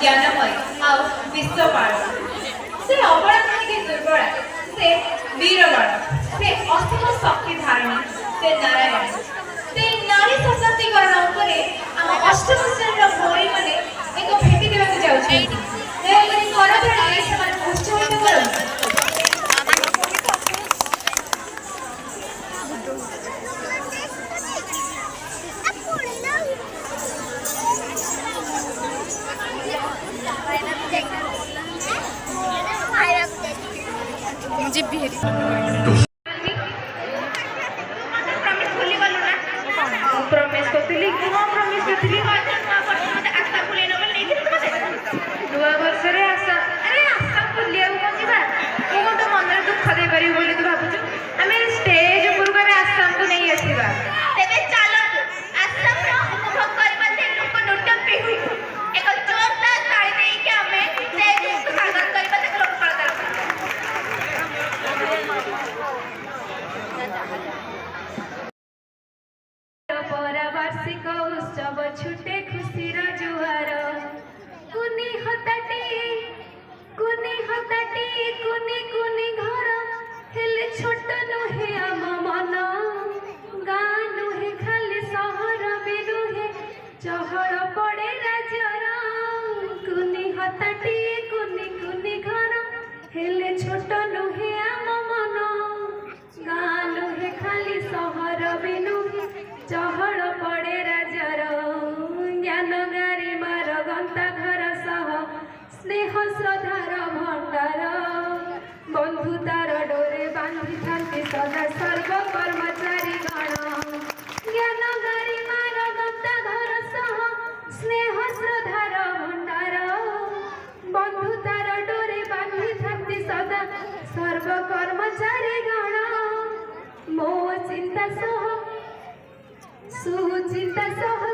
ज्ञानमय आउ विश्वपाल से अबला नहीं दुर्बला से वीरबल से असीम शक्ति धारणी से नारायण से नारी सशक्तिकरण उपरे आम अष्टम श्रेणी भौरी मैंने एक भेटी देवाक जाउछन्ति दयाकरी करधरे सेमान उत्साहित करନ୍ତୁ। मुझे भी प्रमेश करथिली हाँ प्रमेश करथिली मते आशा फुले नबल नहीं नुआ वर्ष रे आशा अरे आशा फुलिया को जीवा मो तो मन रे दुख दे पारी बोली तू भाबुछु हमें स्टेज ऊपर को हमें आशा को नहीं आसीबा तेबे चलो आशा रो उपभोग करबा दे लोक नृत्य पेहुई एक जोरदार ताली देई के हमें स्टेज को स्वागत करबा दे लोक कलाकार वार्षिक उत्सव छुटे खुशीर जुआर कुनी हताटी कुनी कुनी घर हेले छोट नुहे आम मन गाँ नुहे खाली सहर भी नुहे चहल पड़े राजर कुनी हताटी कुनी घर हेले छोट नुहे आम मन गाँ नुहे खाली सहर भी नुहे चहल पड़े राजर ज्ञान गारी मार गंता घर सह स्नेह श्रद्धार भंडार बंधुतार डोरे बांधि थांती सदा सर्व कर्मचारी गण ज्ञान गारी मार गंता घर सह स्नेह श्रद्धार भंडार बंधुतार डोरे बांधि थांती सदा सर्व कर्मचारी गण मो चिंता सह सुचिंता सह